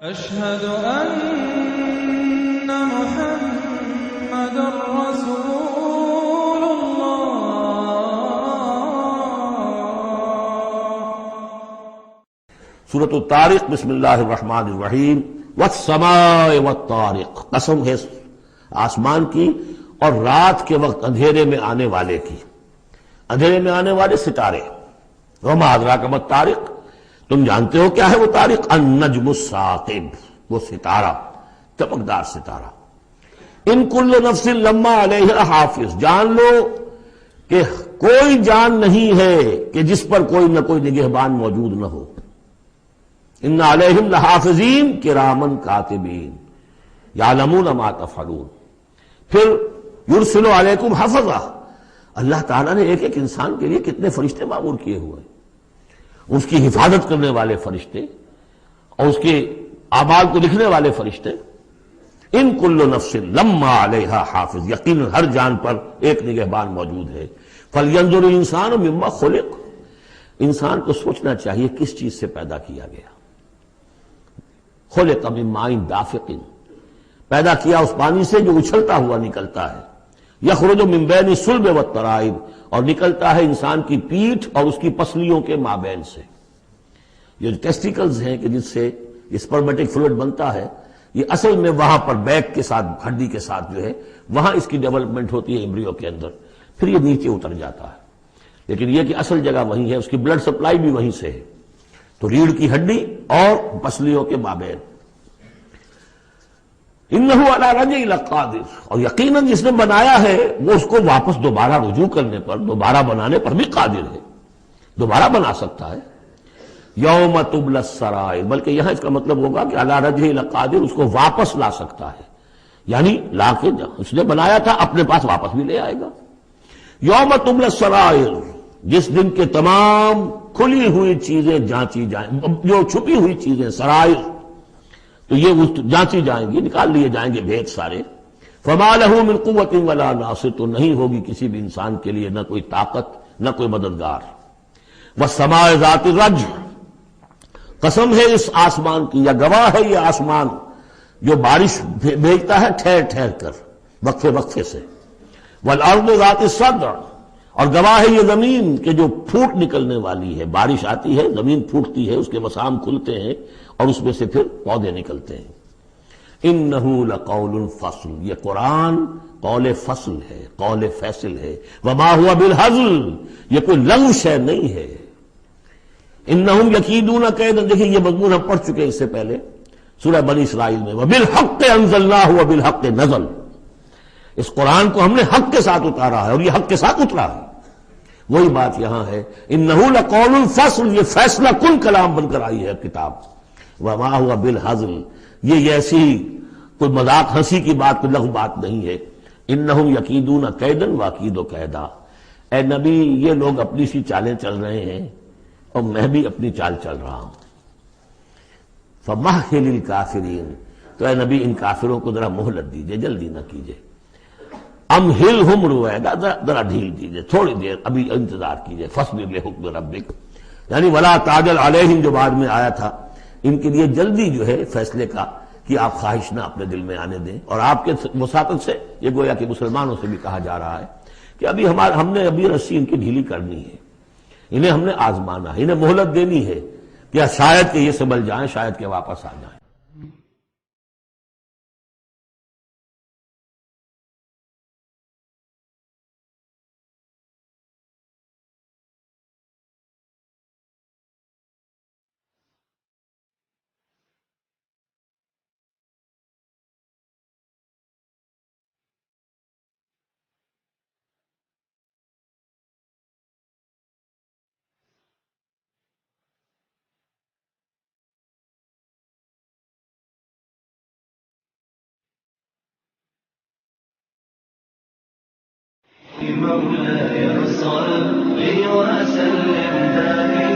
أشهد أن محمد رسول الله۔ سورۃ الطارق، بسم اللہ الرحمن الرحیم۔ والسماء والطارق، قسم ہے آسمان کی اور رات کے وقت اندھیرے میں آنے والے کی، اندھیرے میں آنے والے ستارے۔ وما ادراک ما الطارق، تم جانتے ہو کیا ہے وہ طارق؟ النجم الثاقب، وہ ستارہ، چمکدار ستارہ۔ ان کل نفس لما علیہا حافظ، جان لو کہ کوئی جان نہیں ہے کہ جس پر کوئی نہ کوئی نگہبان موجود نہ ہو۔ ان علیہم لحافظین کرامن کاتبین یعلمون ما تفعلون۔ پھر یرسل علیکم حفظہ، اللہ تعالیٰ نے ایک ایک انسان کے لیے کتنے فرشتے معمور کیے ہوئے ہیں، اس کی حفاظت کرنے والے فرشتے اور اس کے اعمال کو لکھنے والے فرشتے۔ ان کل نفس لما علیہا حافظ، یقیناً ہر جان پر ایک نگہبان موجود ہے۔ فلینظر الانسان مما خلق، انسان کو سوچنا چاہیے کس چیز سے پیدا کیا گیا۔ خلق من ماء دافق، پیدا کیا اس پانی سے جو اچھلتا ہوا نکلتا ہے۔ یخرج من بین الصلب والترائب، اور نکلتا ہے انسان کی پیٹھ اور اس کی پسلیوں کے مابین سے۔ یہ جو ٹیسٹیکلز ہیں کہ جس سے اسپرمیٹک فلوئڈ بنتا ہے، یہ اصل میں وہاں پر بیک کے ساتھ، ہڈی کے ساتھ جو ہے وہاں اس کی ڈیولپمنٹ ہوتی ہے ایمبریو کے اندر، پھر یہ نیچے اتر جاتا ہے۔ لیکن یہ کہ اصل جگہ وہیں ہے، اس کی بلڈ سپلائی بھی وہیں سے ہے۔ تو ریڑھ کی ہڈی اور پسلیوں کے مابین۔ انہ علی رجعہ لقادر، اور یقیناً جس نے بنایا ہے وہ اس کو واپس دوبارہ رجوع کرنے پر، دوبارہ بنانے پر بھی قادر ہے، دوبارہ بنا سکتا ہے۔ یوم تبلی السرائر، بلکہ یہاں اس کا مطلب ہوگا کہ علی رجعہ لقادر، اس کو واپس لا سکتا ہے، یعنی لا کے اس نے بنایا تھا اپنے پاس واپس بھی لے آئے گا۔ یوم تبلی السرائر، جس دن کے تمام کھلی ہوئی چیزیں جانچی جائیں، جو چھپی ہوئی چیزیں سرائر، تو یہ جانچی جائیں گی، نکال لیے جائیں گے بھید سارے۔ فما لہ من قوت ولا ناصر، تو نہیں ہوگی کسی بھی انسان کے لیے نہ کوئی طاقت نہ کوئی مددگار۔ والسماء ذات الرجع، قسم ہے اس آسمان کی، یا گواہ ہے یہ آسمان جو بارش بھیجتا ہے ٹھہر ٹھہر کر، وقفے وقفے سے۔ والارض ذات الصدع، اور گواہ ہے یہ زمین کہ جو پھوٹ نکلنے والی ہے، بارش آتی ہے زمین پھوٹتی ہے، اس کے مسام کھلتے ہیں اور اس میں سے پھر پودے نکلتے ہیں۔ انہ لقول فصل، یہ قرآن قول فصل ہے، قول فیصل ہے۔ وما ہوا بالہزل، یہ کوئی لغو شے نہیں ہے۔ انہم یکیدون کیدا، دیکھیں یہ مضمون ہم پڑھ چکے اس سے پہلے سورہ بنی اسرائیل میں۔ وبالحق انزلناہ وبالحق نزل، اس قرآن کو ہم نے حق کے ساتھ اتارا ہے اور یہ حق کے ساتھ اترا ہے۔ وہی بات یہاں ہے، انہ لقول فصل، یہ فیصلہ کن کلام بن کر آئی ہے کتاب۔ وما ہوا بالہزل، یہ ایسی کوئی مذاق ہنسی کی بات، کوئی لغو بات نہیں ہے۔ انہم یکیدون کیدا واکید کیدا، اے نبی یہ لوگ اپنی سی چالیں چل رہے ہیں اور میں بھی اپنی چال چل رہا ہوں۔ فمہل الکافرین، تو اے نبی ان کافروں کو ذرا مہلت دیجئے، جلدی نہ کیجئے۔ امہلہم رویدا، ذرا ڈھیل دیجئے، تھوڑی دیر ابھی انتظار کیجئے۔ فاصبر لحکم ربک، یعنی ولا تعجل علیہم جو بعد میں آیا تھا، ان کے لیے جلدی جو ہے فیصلے کا کہ آپ خواہش نہ اپنے دل میں آنے دیں۔ اور آپ کے وساطت سے یہ گویا کہ مسلمانوں سے بھی کہا جا رہا ہے کہ ہم نے ابھی رسی ان کی ڈھیلی کرنی ہے، انہیں ہم نے آزمانا ہے، انہیں مہلت دینی ہے کہ شاید کہ یہ سنبھل جائیں، شاید کہ واپس آ جائیں۔ مولاي صل وسلم دائما